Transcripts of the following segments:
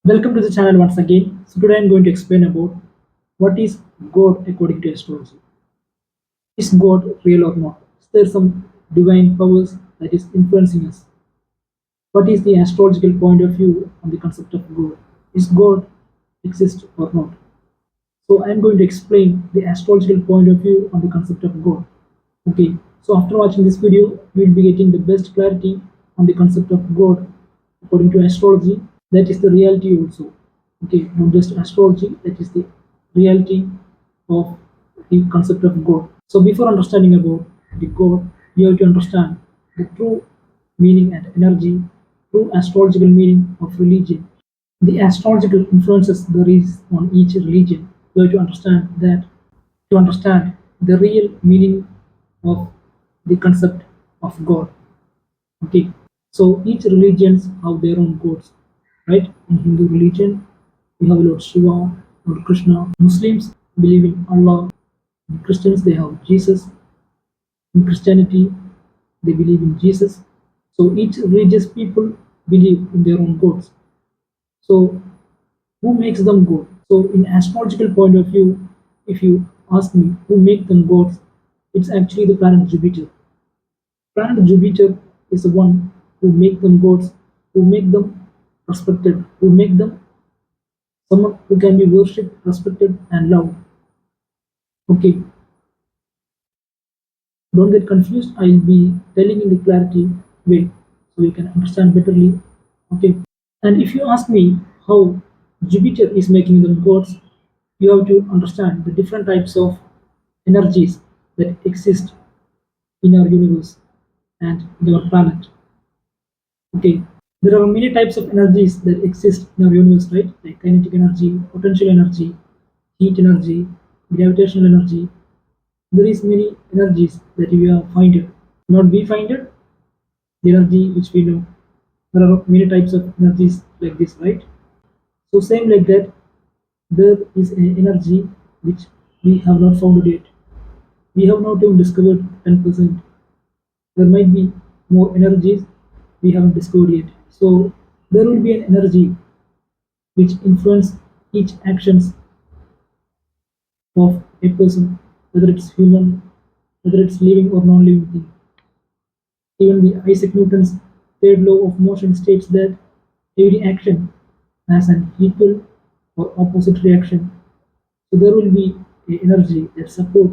Welcome to the channel once again. So today I'm going to explain about what is God according to astrology. Is God real or not? Is there some divine powers that is influencing us? What is the astrological point of view on the concept of God? Is God exist or not? So I'm going to explain the astrological point of view on the concept of God. Okay. So after watching this video, you will be getting the best clarity on the concept of God according to astrology. That is the reality also. Okay, not just astrology, that is the reality of the concept of God. So before understanding about the God, you have to understand the true meaning and energy, true astrological meaning of religion. The astrological influences there is on each religion. You have to understand that to understand the real meaning of the concept of God. Okay, so each religions have their own gods, right? In Hindu religion, we have Lord Shiva, Lord Krishna. Muslims believe in Allah. In Christians, they have Jesus. In Christianity, they believe in Jesus. So each religious people believe in their own gods. So who makes them god? So in astrological point of view, if you ask me who make them gods, it's actually the planet Jupiter. Planet Jupiter is the one who make them gods, who make them respected, who make them someone who can be worshipped, respected, and loved. Okay, don't get confused. I'll be telling in the clarity way so you can understand betterly. Okay, and if you ask me how Jupiter is making them gods, you have to understand the different types of energies that exist in our universe and in our planet. Okay, there are many types of energies that exist in our universe, right? Like kinetic energy, potential energy, heat energy, gravitational energy. There is many energies that we have found it. Not we find it, the energy which we know. There are many types of energies like this, right? So same like that, there is an energy which we have not found yet. We have not even discovered 10%. There might be more energies we haven't discovered yet. So there will be an energy which influence each actions of a person, whether it's human, whether it's living or non-living thing. Even the Isaac Newton's third law of motion states that every action has an equal or opposite reaction. So there will be a energy that support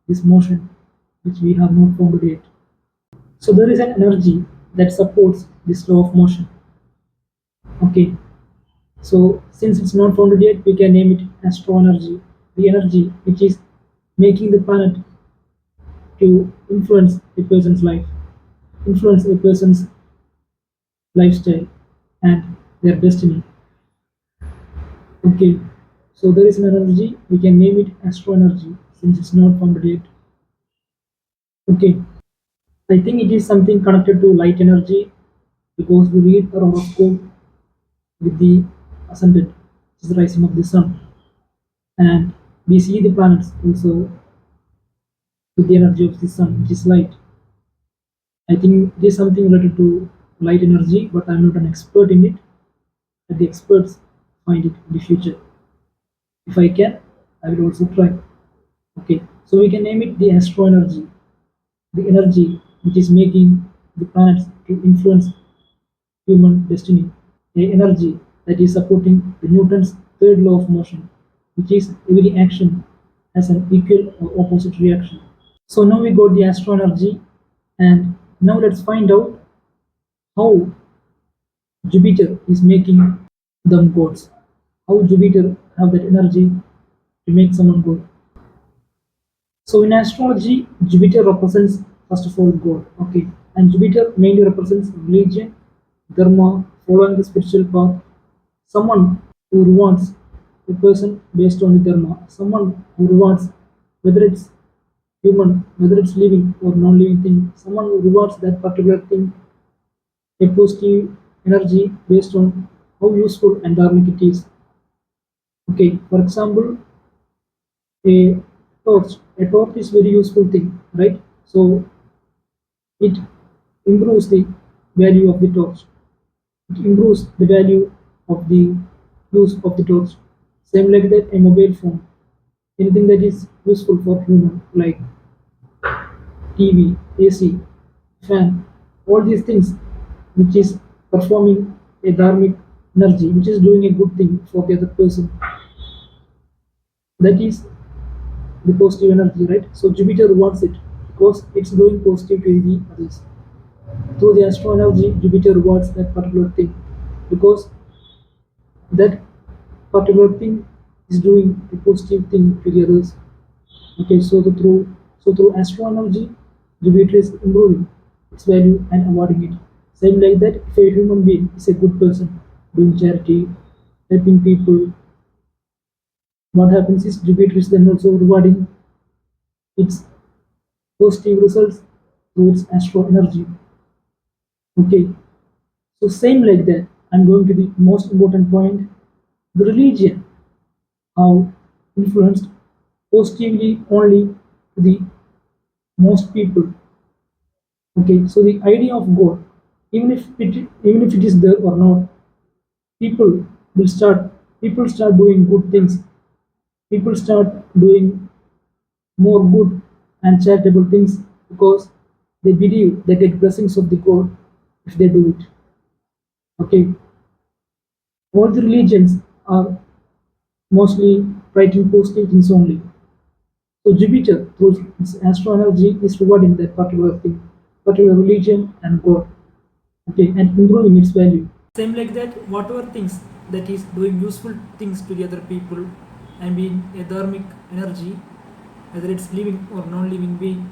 this motion which we have not found yet. So there is an energy that supports this law of motion. Okay. So since it's not found yet, we can name it astro energy, the energy which is making the planet to influence a person's life, influence a person's lifestyle and their destiny. Okay, so there is an energy, we can name it astro energy since it's not found yet. Okay, I think it is something connected to light energy because we read our horoscope with the ascendant, which is the rising of the sun, and we see the planets also with the energy of the sun, which is light. I think it is something related to light energy, but I'm not an expert in it. But the experts find it in the future. If I can, I will also try. Okay, so we can name it the astro energy, the energy which is making the planets to influence human destiny, a energy that is supporting the Newton's third law of motion, which is every action has an equal or opposite reaction. So now we got the astro energy, and now let's find out how Jupiter is making them gods. How Jupiter have that energy to make someone god. So in astrology, Jupiter represents first of all God. Okay, and Jupiter mainly represents religion, dharma, following the spiritual path. Someone who rewards a person based on the dharma. Someone who rewards whether it's human, whether it's living or non-living thing. Someone who rewards that particular thing a positive energy based on how useful and dharmic it is. Okay, for example, a torch. A torch is very useful thing, right? So it improves the value of the torch. It improves the value of the use of the torch. Same like that, a mobile phone, anything that is useful for human, like TV, AC, fan, all these things, which is performing a dharmic energy, which is doing a good thing for the other person. That is the positive energy, right? So Jupiter wants it because it's doing positive to the others. Through the astro energy, Jupiter wants that particular thing because that particular thing is doing a positive thing to the others. Okay, so through astro energy, Jupiter is improving its value and awarding it. Same like that, if a human being is a good person, doing charity, helping people, what happens is Jupiter is then also rewarding its positive results through its astro energy. Okay, so same like that, I'm going to the most important point, the religion, how influenced positively only to the most people. Okay, so the idea of God, even if it is there or not, people will start people start doing good things. People start doing more good and charitable things because they believe they get blessings of the God if they do it. Okay, all the religions are mostly writing positive things only. So Jupiter, through its astro energy, is rewarding that particular thing, particular religion and God. Okay, and improving its value. Same like that, whatever things that is doing useful things to the other people and being a dharmic energy, whether it's living or non-living being,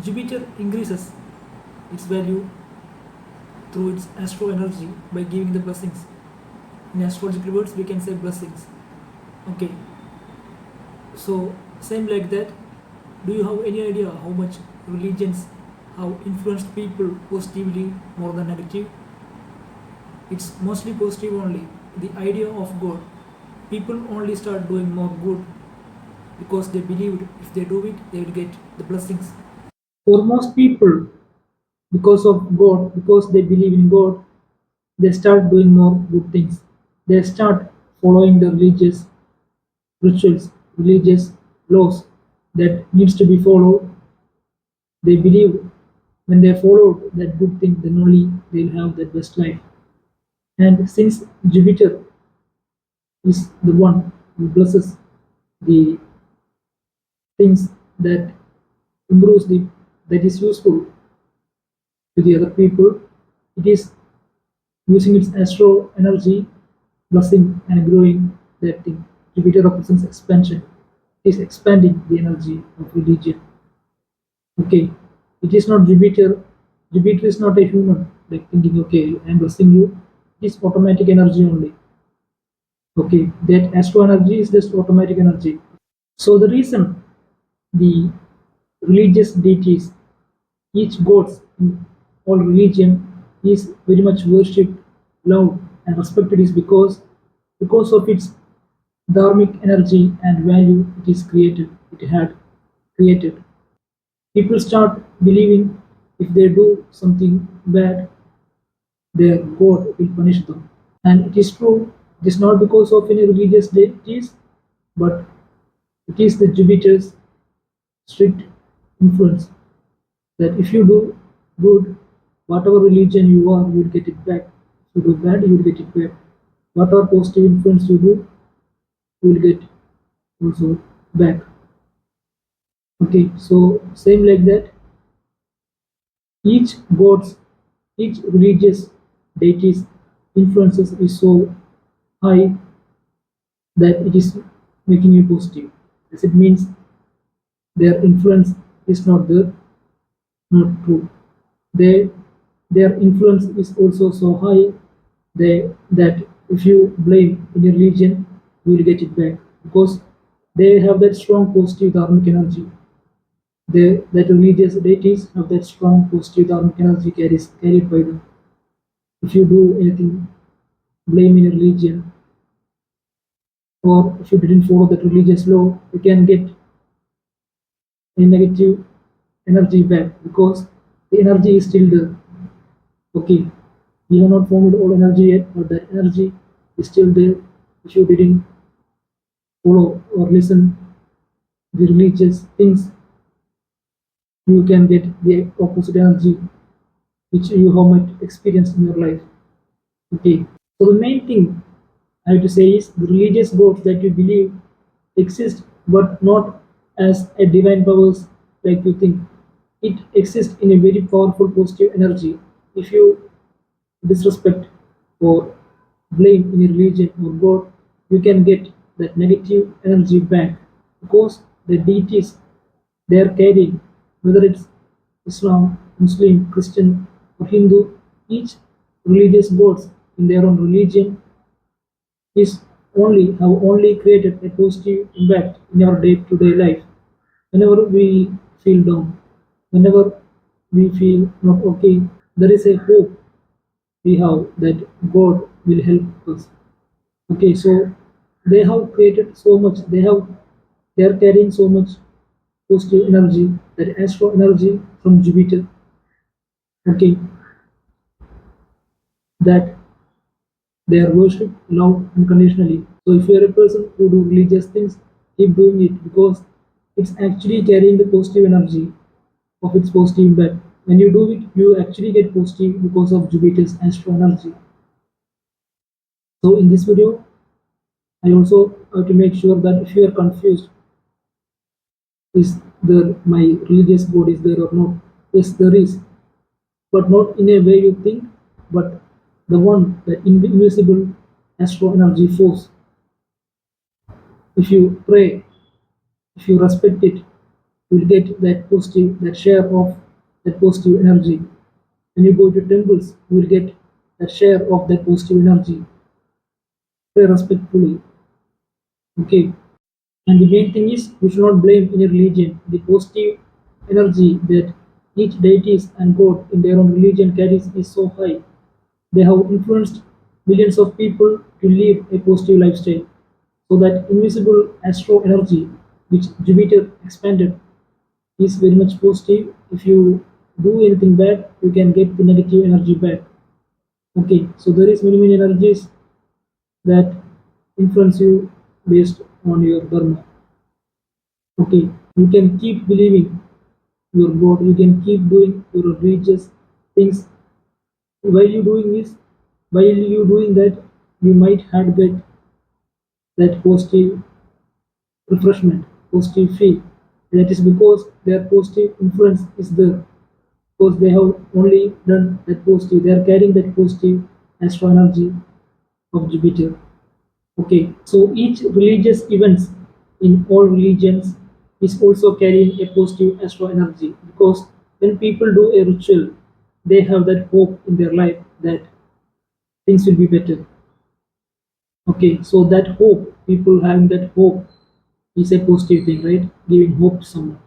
Jupiter increases its value through its astro energy by giving the blessings. In astrological words, we can say blessings. Okay, so same like that. Do you have any idea how much religions have influenced people positively more than negative? It's mostly positive only. The idea of God. People only start doing more good because they believed if they do it, they will get the blessings. For most people, because of God, because they believe in God, they start doing more good things. They start following the religious rituals, religious laws that needs to be followed. They believe when they follow that good thing, then only they'll have that best life. And since Jupiter is the one who blesses the things that improves the that is useful to the other people, it is using its astro energy, blessing and growing that thing. Jupiter represents expansion. It is expanding the energy of religion. Okay, it is not Jupiter. Jupiter is not a human like thinking, okay, I'm blessing you. It is automatic energy only. Okay, that astro energy is just automatic energy. So the reason the religious deities, each gods in all religion is very much worshipped, loved and respected is because of its dharmic energy and value it had created. People start believing if they do something bad, their God will punish them. And it is true, it is not because of any religious deities, but it is the Jupiter's strict influence that if you do good, whatever religion you are, you will get it back. If you do bad, you will get it back. Whatever positive influence you do, you will get also back. Okay, so same like that, each god's, each religious deity's influences is so high that it is making you positive. As it means their influence is not there, not true. They, their influence is also so high that if you blame in a religion, you will get it back because they have that strong positive dharmic energy. That religious deities have that strong positive dharmic energy carried by them. If you do anything, blame in a religion, or if you didn't follow that religious law, you can get a negative energy back because the energy is still there. Okay, we have not formed all energy yet, but the energy is still there. If you didn't follow or listen the religious things, you can get the opposite energy which you have might experience in your life. Okay. So the main thing I have to say is the religious gods that you believe exist, but not as a divine powers like you think. It exists in a very powerful positive energy. If you disrespect or blame in a religion or God, you can get that negative energy back because the deities they are carrying, whether it's Islam, Muslim, Christian, or Hindu, each religious gods in their own religion is only have only created a positive impact in our day-to-day life. Whenever we feel down, whenever we feel not okay, there is a hope we have that God will help us. Okay, so they have created so much, they are carrying so much positive energy, that astro energy from Jupiter, okay, that they are worshipped, loved unconditionally. So if you are a person who do religious things, keep doing it because it's actually carrying the positive energy of its positive impact. When you do it, you actually get positive because of Jupiter's astro energy. So in this video, I also have to make sure that if you are confused, is there my religious god is there or not? Yes, there is, but not in a way you think, but the one, the invisible astro energy force. If you pray, if you respect it, you will get that positive, that share of that positive energy. When you go to temples, you will get that share of that positive energy. Pray respectfully. Okay. And the main thing is you should not blame any religion. The positive energy that each deities and god in their own religion carries is so high. They have influenced millions of people to live a positive lifestyle. So that invisible astro energy which Jupiter expanded is very much positive. If you do anything bad, you can get the negative energy back. Okay, so there is many energies that influence you based on your dharma. Okay, you can keep believing your God, you can keep doing your religious things. While you doing this, while you doing that, you might have get that positive refreshment, positive feel. That is because their positive influence is there. Because they have only done that positive, they are carrying that positive astro energy of Jupiter. Okay, so each religious events in all religions is also carrying a positive astro energy because when people do a ritual, they have that hope in their life that things will be better. Okay, so that hope, people having that hope is a positive thing, right? Giving hope to someone.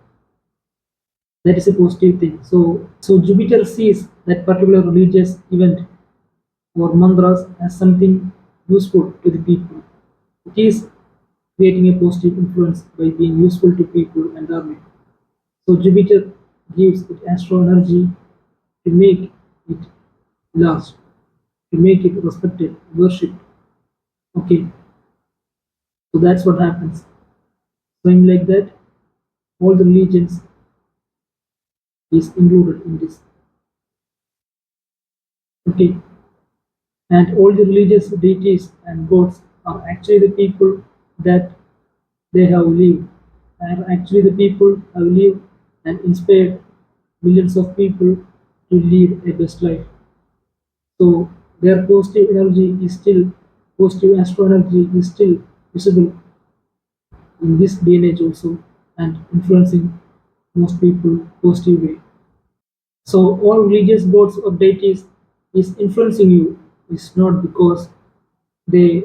That is a positive thing. So Jupiter sees that particular religious event or mantras as something useful to the people. It is creating a positive influence by being useful to people and army. So Jupiter gives it astro energy to make it last, to make it respected, worshipped. Okay, so that's what happens. So in like that, all the religions is included in this. Okay, and all the religious deities and gods are actually the people that they have lived, are actually the people have lived and inspired millions of people to lead a best life. So their positive energy is still positive astro energy is still visible in this day and age also and influencing most people positive way. So all religious gods or deities is influencing you is not because they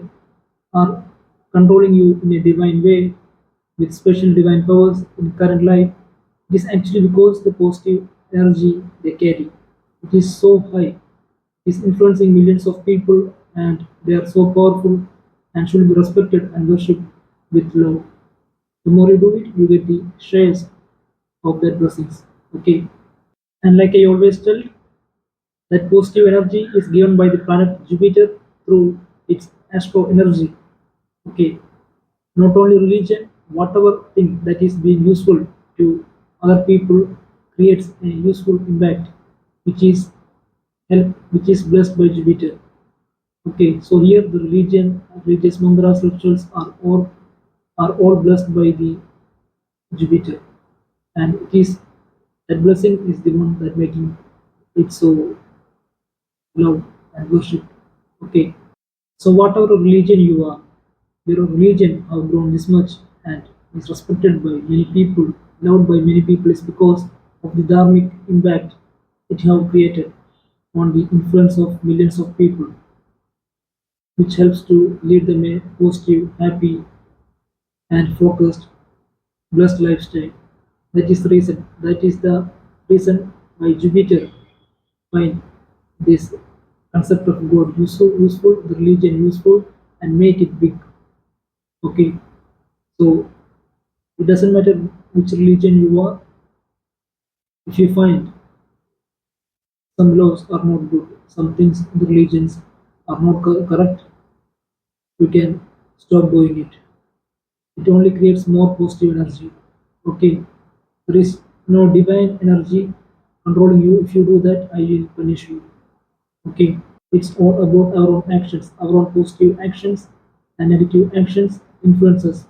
are controlling you in a divine way with special divine powers in current life. It is actually because the positive energy they carry. It is so high. It is influencing millions of people and they are so powerful and should be respected and worshipped with love. The more you do it, you get the shares of their blessings. Okay. And like I always tell, that positive energy is given by the planet Jupiter through its astro energy. Okay, not only religion, whatever thing that is being useful to other people creates a useful impact, which is which is blessed by Jupiter. Okay, so here the religious mantras, rituals are all blessed by the Jupiter, and it is that blessing is the one that making it so loved and worshipped. Okay, so whatever religion you are, your religion have grown this much and is respected by many people, loved by many people is because of the dharmic impact it have created on the influence of millions of people, which helps to lead them a positive, happy, and focused, blessed lifestyle. That is the reason. That is the reason why Jupiter find this concept of God useful, the religion useful, and make it big. Okay, so it doesn't matter which religion you are. If you find some laws are not good, some things the religions are not correct, you can stop doing it. It only creates more positive energy. Okay, there is no divine energy controlling you. If you do that, I will punish you. Okay, it's all about our own actions, our own positive actions and negative actions influences.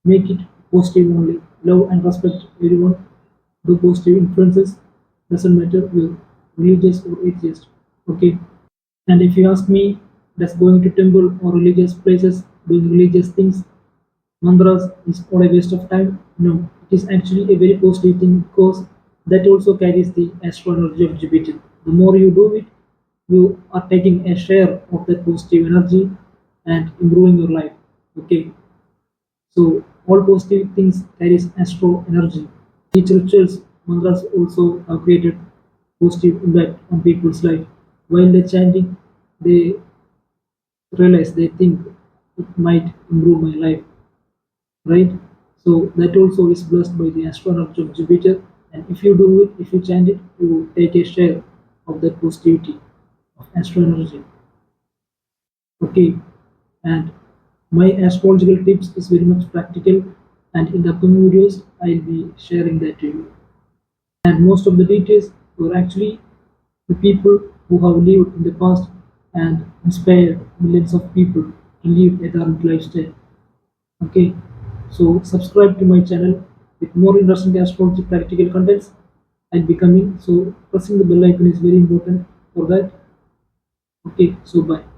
Make it positive only. Love and respect everyone. Do positive influences. Doesn't matter you're religious or atheist. Okay. And if you ask me, does going to temple or religious places, doing religious things, mantras is all a waste of time? No. It is actually a very positive thing because that also carries the astro energy of Jupiter. The more you do it, you are taking a share of that positive energy and improving your life. Okay. So all positive things carries astro energy. Each rituals, mantras also have created positive impact on people's life. While they're chanting, they realize they think it might improve my life, right? So that also is blessed by the astro energy of Jupiter. And if you do it, if you chant it, you take a share of that positivity of astro energy. Okay, and my astrological tips is very much practical, and in the upcoming videos I'll be sharing that to you. And most of the details were actually the people who have lived in the past and inspired millions of people to live a dharmic lifestyle. Okay, so subscribe to my channel with more interesting astrology practical contents and becoming. So pressing the bell icon is very important for that. Okay, so bye.